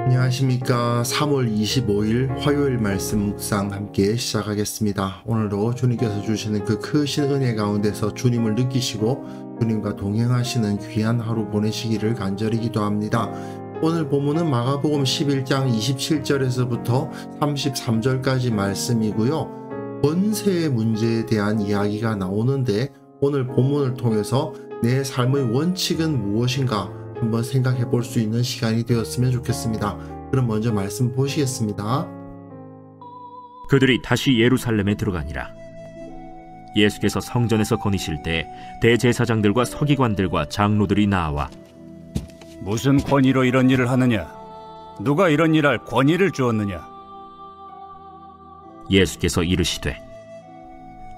안녕하십니까. 3월 25일 화요일 말씀 묵상 함께 시작하겠습니다. 오늘도 주님께서 주시는 그 크신 은혜 가운데서 주님을 느끼시고 주님과 동행하시는 귀한 하루 보내시기를 간절히 기도합니다. 오늘 본문은 마가복음 11장 27절에서부터 33절까지 말씀이고요. 권세의 문제에 대한 이야기가 나오는데 오늘 본문을 통해서 내 삶의 원칙은 무엇인가 한번 생각해 볼 수 있는 시간이 되었으면 좋겠습니다. 그럼 먼저 말씀 보시겠습니다. 그들이 다시 예루살렘에 들어가니라. 예수께서 성전에서 거니실 때 대제사장들과 서기관들과 장로들이 나와 무슨 권위로 이런 일을 하느냐? 누가 이런 일할 권위를 주었느냐? 예수께서 이르시되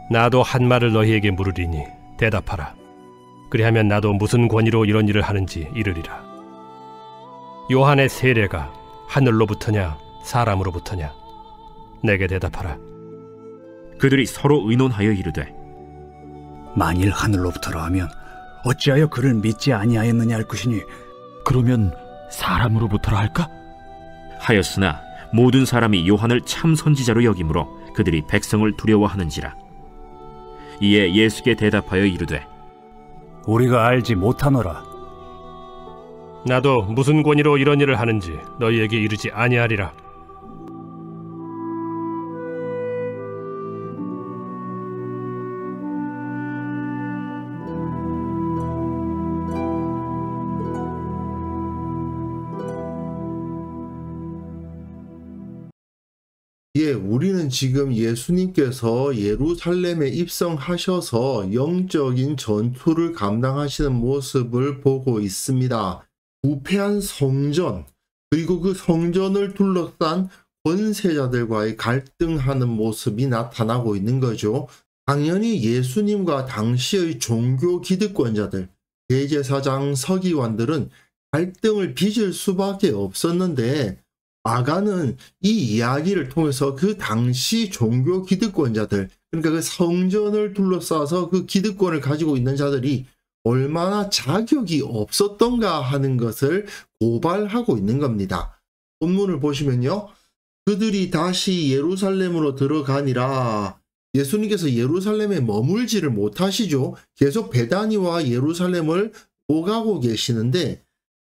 나도 한 말을 너희에게 물으리니 대답하라. 그리하면 나도 무슨 권위로 이런 일을 하는지 이르리라. 요한의 세례가 하늘로부터냐 사람으로부터냐? 내게 대답하라. 그들이 서로 의논하여 이르되 만일 하늘로부터라 하면 어찌하여 그를 믿지 아니하였느냐 할 것이니 그러면 사람으로부터라 할까? 하였으나 모든 사람이 요한을 참 선지자로 여기므로 그들이 백성을 두려워하는지라. 이에 예수께 대답하여 이르되 우리가 알지 못하노라. 나도 무슨 권위로 이런 일을 하는지 너희에게 이르지 아니하리라. 우리는 지금 예수님께서 예루살렘에 입성하셔서 영적인 전투를 감당하시는 모습을 보고 있습니다. 부패한 성전, 그리고 그 성전을 둘러싼 권세자들과의 갈등하는 모습이 나타나고 있는 거죠. 당연히 예수님과 당시의 종교 기득권자들, 대제사장, 서기관들은 갈등을 빚을 수밖에 없었는데 마가는 이 이야기를 통해서 그 당시 종교 기득권자들, 그러니까 그 성전을 둘러싸서 그 기득권을 가지고 있는 자들이 얼마나 자격이 없었던가 하는 것을 고발하고 있는 겁니다. 본문을 보시면요. 그들이 다시 예루살렘으로 들어가니라. 예수님께서 예루살렘에 머물지를 못하시죠. 계속 베다니와 예루살렘을 오가고 계시는데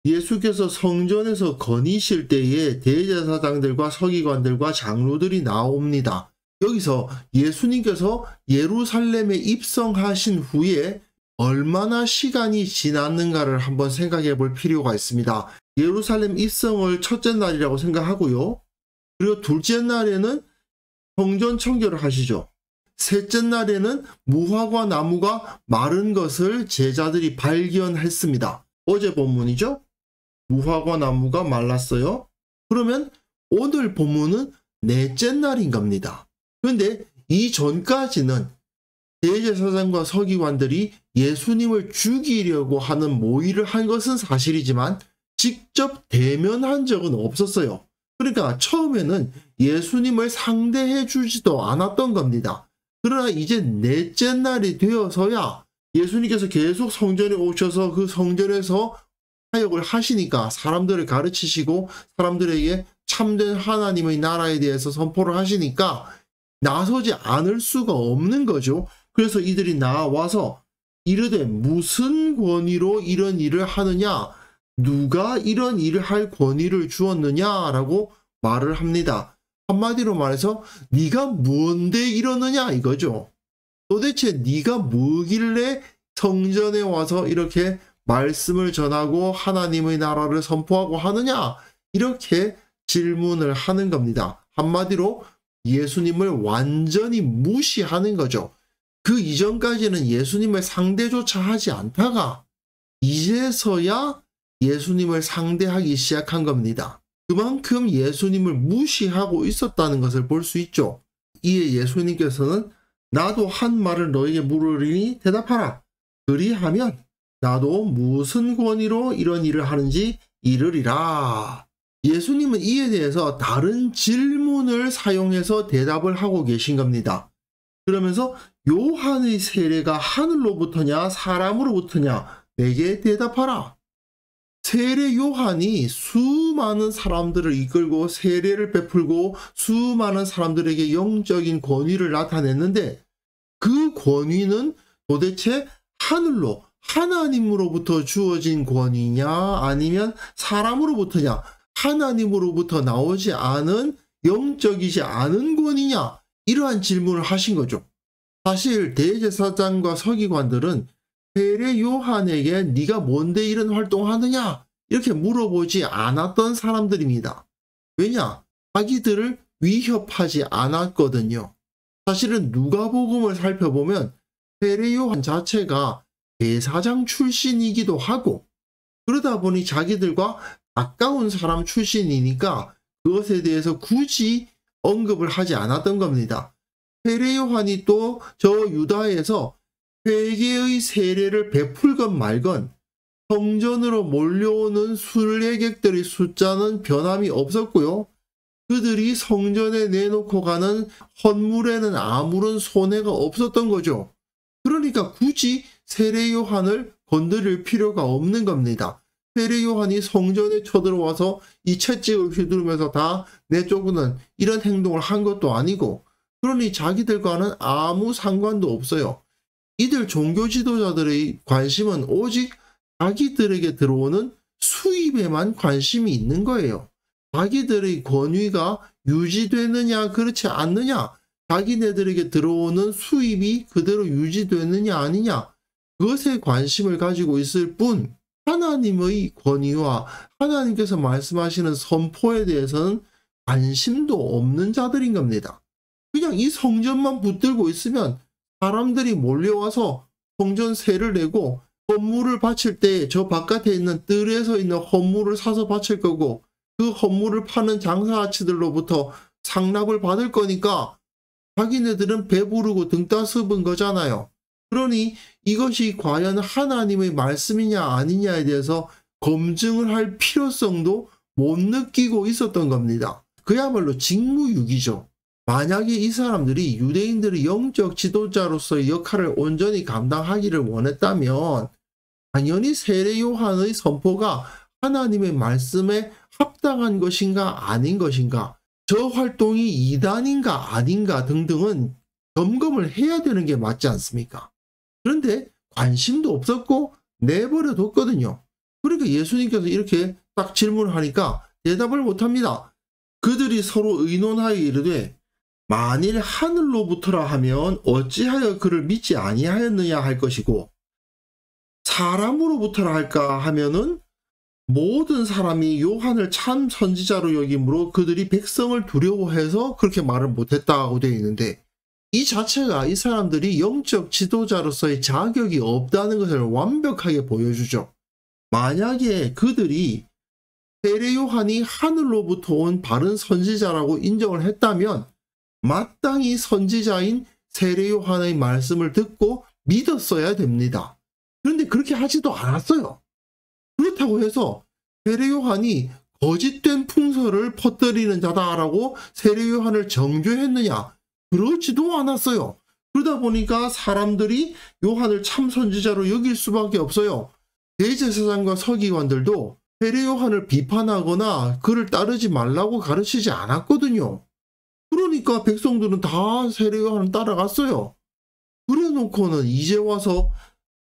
예수께서 성전에서 거니실 때에 대제사장들과 서기관들과 장로들이 나옵니다. 여기서 예수님께서 예루살렘에 입성하신 후에 얼마나 시간이 지났는가를 한번 생각해 볼 필요가 있습니다. 예루살렘 입성을 첫째 날이라고 생각하고요. 그리고 둘째 날에는 성전 청결을 하시죠. 셋째 날에는 무화과 나무가 마른 것을 제자들이 발견했습니다. 어제 본문이죠. 무화과 나무가 말랐어요. 그러면 오늘 본문은 넷째 날인 겁니다. 그런데 이전까지는 대제사장과 서기관들이 예수님을 죽이려고 하는 모의를 한 것은 사실이지만 직접 대면한 적은 없었어요. 그러니까 처음에는 예수님을 상대해 주지도 않았던 겁니다. 그러나 이제 넷째 날이 되어서야 예수님께서 계속 성전에 오셔서 그 성전에서 사역을 하시니까 사람들을 가르치시고 사람들에게 참된 하나님의 나라에 대해서 선포를 하시니까 나서지 않을 수가 없는 거죠. 그래서 이들이 나와서 이르되 무슨 권위로 이런 일을 하느냐? 누가 이런 일을 할 권위를 주었느냐라고 말을 합니다. 한마디로 말해서 네가 뭔데 이러느냐 이거죠. 도대체 네가 뭐길래 성전에 와서 이렇게 말씀을 전하고 하나님의 나라를 선포하고 하느냐? 이렇게 질문을 하는 겁니다. 한마디로 예수님을 완전히 무시하는 거죠. 그 이전까지는 예수님을 상대조차 하지 않다가 이제서야 예수님을 상대하기 시작한 겁니다. 그만큼 예수님을 무시하고 있었다는 것을 볼 수 있죠. 이에 예수님께서는 나도 한 말을 너에게 물으리니 대답하라. 그리하면 나도 무슨 권위로 이런 일을 하는지 이르리라. 예수님은 이에 대해서 다른 질문을 사용해서 대답을 하고 계신 겁니다. 그러면서 요한의 세례가 하늘로부터냐 사람으로부터냐 내게 대답하라. 세례 요한이 수많은 사람들을 이끌고 세례를 베풀고 수많은 사람들에게 영적인 권위를 나타냈는데 그 권위는 도대체 하늘로 하나님으로부터 주어진 권위냐 아니면 사람으로부터냐, 하나님으로부터 나오지 않은 영적이지 않은 권위냐, 이러한 질문을 하신 거죠. 사실 대제사장과 서기관들은 세례 요한에게 네가 뭔데 이런 활동하느냐 이렇게 물어보지 않았던 사람들입니다. 왜냐? 자기들을 위협하지 않았거든요. 사실은 누가복음을 살펴보면 세례 요한 자체가 대사장 출신이기도 하고 그러다 보니 자기들과 가까운 사람 출신이니까 그것에 대해서 굳이 언급을 하지 않았던 겁니다. 세례 요한이 또 저 유다에서 회개의 세례를 베풀건 말건 성전으로 몰려오는 순례객들의 숫자는 변함이 없었고요. 그들이 성전에 내놓고 가는 헌물에는 아무런 손해가 없었던 거죠. 그러니까 굳이 세례 요한을 건드릴 필요가 없는 겁니다. 세례 요한이 성전에 쳐들어와서 이 채찍을 휘두르면서 다 내쫓는 이런 행동을 한 것도 아니고 그러니 자기들과는 아무 상관도 없어요. 이들 종교 지도자들의 관심은 오직 자기들에게 들어오는 수입에만 관심이 있는 거예요. 자기들의 권위가 유지되느냐 그렇지 않느냐, 자기네들에게 들어오는 수입이 그대로 유지되느냐 아니냐, 그것에 관심을 가지고 있을 뿐 하나님의 권위와 하나님께서 말씀하시는 선포에 대해서는 관심도 없는 자들인 겁니다. 그냥 이 성전만 붙들고 있으면 사람들이 몰려와서 성전 세를 내고 헌물을 바칠 때 저 바깥에 있는 뜰에서 있는 헌물을 사서 바칠 거고 그 헌물을 파는 장사아치들로부터 상납을 받을 거니까 자기네들은 배부르고 등 따스분 거잖아요. 그러니 이것이 과연 하나님의 말씀이냐 아니냐에 대해서 검증을 할 필요성도 못 느끼고 있었던 겁니다. 그야말로 직무유기죠. 만약에 이 사람들이 유대인들의 영적 지도자로서의 역할을 온전히 감당하기를 원했다면 당연히 세례 요한의 선포가 하나님의 말씀에 합당한 것인가 아닌 것인가, 저 활동이 이단인가 아닌가 등등은 점검을 해야 되는 게 맞지 않습니까? 그런데 관심도 없었고 내버려 뒀거든요. 그러니까 예수님께서 이렇게 딱 질문을 하니까 대답을 못합니다. 그들이 서로 의논하여 이르되 만일 하늘로부터라 하면 어찌하여 그를 믿지 아니하였느냐 할 것이고 사람으로부터라 할까 하면은 모든 사람이 요한을 참 선지자로 여김으로 그들이 백성을 두려워해서 그렇게 말을 못했다고 되어 있는데 이 자체가 이 사람들이 영적 지도자로서의 자격이 없다는 것을 완벽하게 보여주죠. 만약에 그들이 세례 요한이 하늘로부터 온 바른 선지자라고 인정을 했다면 마땅히 선지자인 세례 요한의 말씀을 듣고 믿었어야 됩니다. 그런데 그렇게 하지도 않았어요. 그렇다고 해서 세례 요한이 거짓된 풍설을 퍼뜨리는 자다라고 세례 요한을 정죄했느냐? 그러지도 않았어요. 그러다 보니까 사람들이 요한을 참 선지자로 여길 수밖에 없어요. 대제사장과 서기관들도 세례 요한을 비판하거나 그를 따르지 말라고 가르치지 않았거든요. 그러니까 백성들은 다 세례 요한을 따라갔어요. 그래놓고는 이제 와서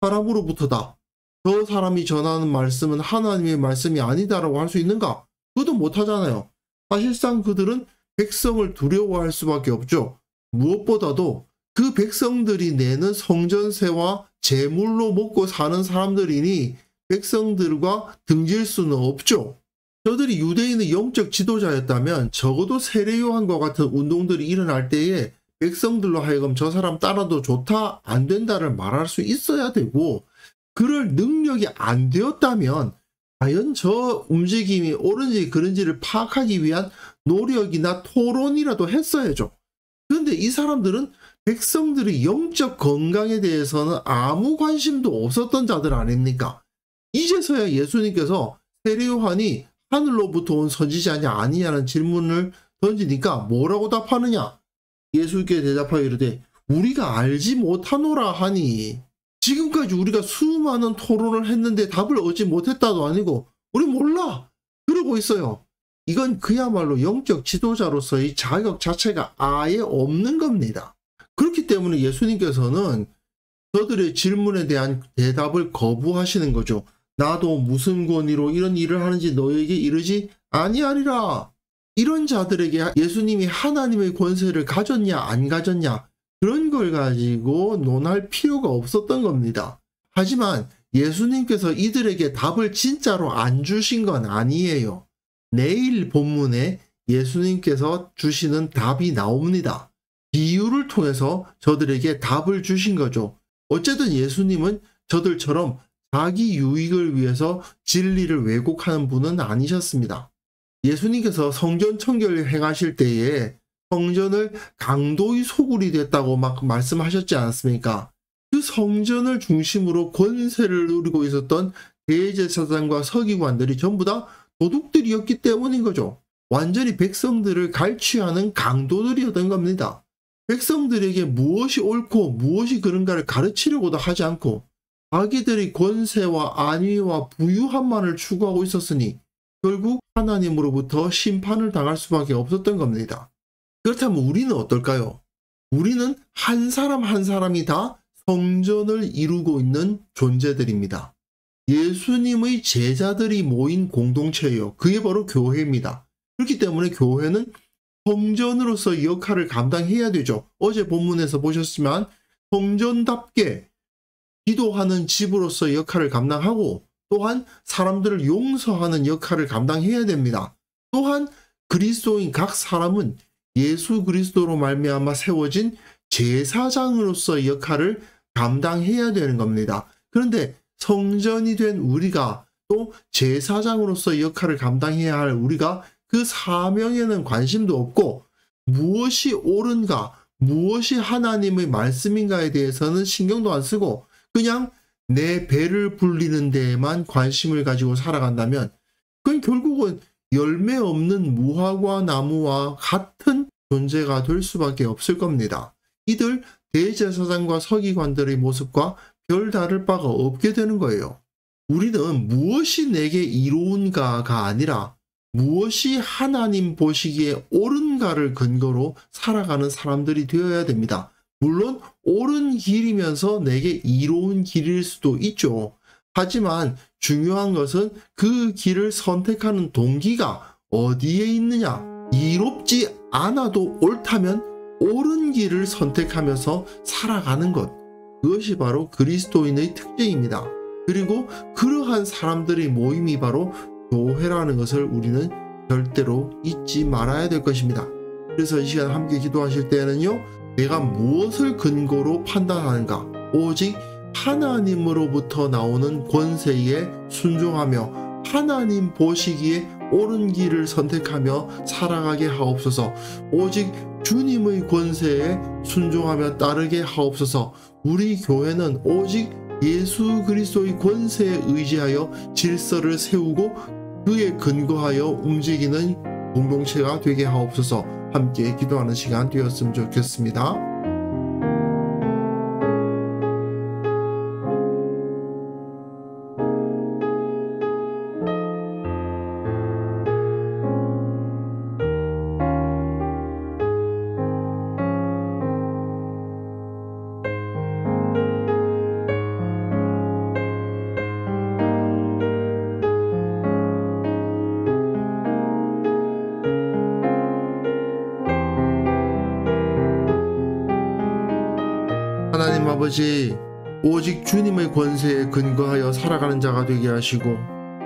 사람으로부터다, 저 사람이 전하는 말씀은 하나님의 말씀이 아니다라고 할 수 있는가? 그것도 못하잖아요. 사실상 그들은 백성을 두려워할 수밖에 없죠. 무엇보다도 그 백성들이 내는 성전세와 제물로 먹고 사는 사람들이니 백성들과 등질 수는 없죠. 저들이 유대인의 영적 지도자였다면 적어도 세례 요한과 같은 운동들이 일어날 때에 백성들로 하여금 저 사람 따라도 좋다 안 된다를 말할 수 있어야 되고 그럴 능력이 안 되었다면 과연 저 움직임이 옳은지 그른지를 파악하기 위한 노력이나 토론이라도 했어야죠. 그런데 이 사람들은 백성들의 영적 건강에 대해서는 아무 관심도 없었던 자들 아닙니까? 이제서야 예수님께서 세례 요한이 하늘로부터 온 선지자냐 아니냐는 질문을 던지니까 뭐라고 답하느냐? 예수께 대답하여 이르되 우리가 알지 못하노라 하니. 지금까지 우리가 수많은 토론을 했는데 답을 얻지 못했다도 아니고 우리 몰라. 그러고 있어요. 이건 그야말로 영적 지도자로서의 자격 자체가 아예 없는 겁니다. 그렇기 때문에 예수님께서는 저들의 질문에 대한 대답을 거부하시는 거죠. 나도 무슨 권위로 이런 일을 하는지 너에게 이르지 아니하리라. 이런 자들에게 예수님이 하나님의 권세를 가졌냐 안 가졌냐 그런 걸 가지고 논할 필요가 없었던 겁니다. 하지만 예수님께서 이들에게 답을 진짜로 안 주신 건 아니에요. 내일 본문에 예수님께서 주시는 답이 나옵니다. 비유를 통해서 저들에게 답을 주신 거죠. 어쨌든 예수님은 저들처럼 자기 유익을 위해서 진리를 왜곡하는 분은 아니셨습니다. 예수님께서 성전 청결을 행하실 때에 성전을 강도의 소굴이 됐다고 막 말씀하셨지 않았습니까? 그 성전을 중심으로 권세를 누리고 있었던 대제사장과 서기관들이 전부 다 도둑들이었기 때문인 거죠. 완전히 백성들을 갈취하는 강도들이었던 겁니다. 백성들에게 무엇이 옳고 무엇이 그른가를 가르치려고도 하지 않고 자기들의 권세와 안위와 부유함만을 추구하고 있었으니 결국 하나님으로부터 심판을 당할 수밖에 없었던 겁니다. 그렇다면 우리는 어떨까요? 우리는 한 사람 한 사람이 다 성전을 이루고 있는 존재들입니다. 예수님의 제자들이 모인 공동체예요. 그게 바로 교회입니다. 그렇기 때문에 교회는 성전으로서 역할을 감당해야 되죠. 어제 본문에서 보셨지만 성전답게 기도하는 집으로서 역할을 감당하고 또한 사람들을 용서하는 역할을 감당해야 됩니다. 또한 그리스도인 각 사람은 예수 그리스도로 말미암아 세워진 제사장으로서 역할을 감당해야 되는 겁니다. 그런데 성전이 된 우리가 또 제사장으로서 역할을 감당해야 할 우리가 그 사명에는 관심도 없고 무엇이 옳은가, 무엇이 하나님의 말씀인가에 대해서는 신경도 안 쓰고 그냥 내 배를 불리는 데에만 관심을 가지고 살아간다면 그건 결국은 열매 없는 무화과 나무와 같은 존재가 될 수밖에 없을 겁니다. 이들 대제사장과 서기관들의 모습과 별 다를 바가 없게 되는 거예요. 우리는 무엇이 내게 이로운가가 아니라 무엇이 하나님 보시기에 옳은가를 근거로 살아가는 사람들이 되어야 됩니다. 물론 옳은 길이면서 내게 이로운 길일 수도 있죠. 하지만 중요한 것은 그 길을 선택하는 동기가 어디에 있느냐. 이롭지 않아도 옳다면 옳은 길을 선택하면서 살아가는 것. 그것이 바로 그리스도인의 특징입니다. 그리고 그러한 사람들의 모임이 바로 교회라는 것을 우리는 절대로 잊지 말아야 될 것입니다. 그래서 이 시간 함께 기도하실 때는요. 내가 무엇을 근거로 판단하는가? 오직 하나님으로부터 나오는 권세에 순종하며 하나님 보시기에 옳은 길을 선택하며 살아가게 하옵소서. 오직 주님의 권세에 순종하며 따르게 하옵소서. 우리 교회는 오직 예수 그리스도의 권세에 의지하여 질서를 세우고 그에 근거하여 움직이는 공동체가 되게 하옵소서. 함께 기도하는 시간 되었으면 좋겠습니다. 하나님 아버지, 오직 주님의 권세에 근거하여 살아가는 자가 되게 하시고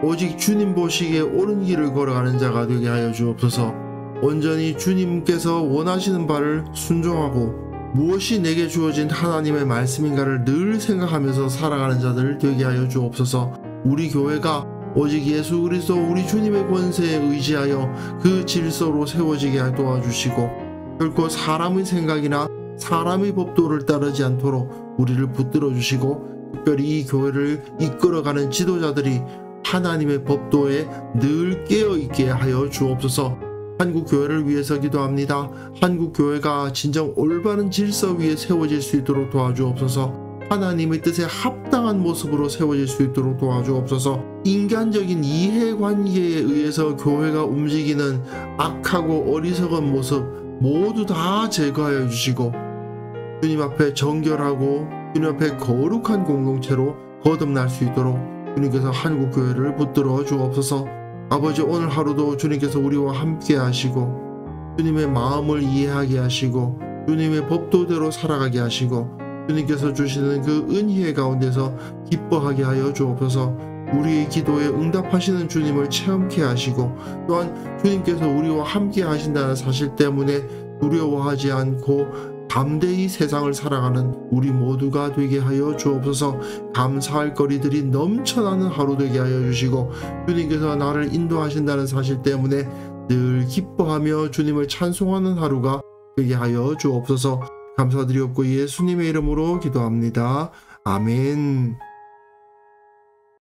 오직 주님 보시기에 옳은 길을 걸어가는 자가 되게 하여 주옵소서. 온전히 주님께서 원하시는 바를 순종하고 무엇이 내게 주어진 하나님의 말씀인가를 늘 생각하면서 살아가는 자들 되게 하여 주옵소서. 우리 교회가 오직 예수 그리스도 우리 주님의 권세에 의지하여 그 질서로 세워지게 도와주시고 결코 사람의 생각이나 사람의 법도를 따르지 않도록 우리를 붙들어 주시고 특별히 이 교회를 이끌어가는 지도자들이 하나님의 법도에 늘 깨어있게 하여 주옵소서. 한국교회를 위해서 기도합니다. 한국교회가 진정 올바른 질서 위에 세워질 수 있도록 도와주옵소서. 하나님의 뜻에 합당한 모습으로 세워질 수 있도록 도와주옵소서. 인간적인 이해관계에 의해서 교회가 움직이는 악하고 어리석은 모습 모두 다 제거하여 주시고 주님 앞에 정결하고 주님 앞에 거룩한 공동체로 거듭날 수 있도록 주님께서 한국교회를 붙들어 주옵소서. 아버지, 오늘 하루도 주님께서 우리와 함께 하시고 주님의 마음을 이해하게 하시고 주님의 법도대로 살아가게 하시고 주님께서 주시는 그 은혜의 가운데서 기뻐하게 하여 주옵소서. 우리의 기도에 응답하시는 주님을 체험케 하시고 또한 주님께서 우리와 함께 하신다는 사실 때문에 두려워하지 않고 담대히 세상을 살아가는 우리 모두가 되게 하여 주옵소서. 감사할 거리들이 넘쳐나는 하루 되게 하여 주시고 주님께서 나를 인도하신다는 사실 때문에 늘 기뻐하며 주님을 찬송하는 하루가 되게 하여 주옵소서. 감사드리옵고 예수님의 이름으로 기도합니다. 아멘.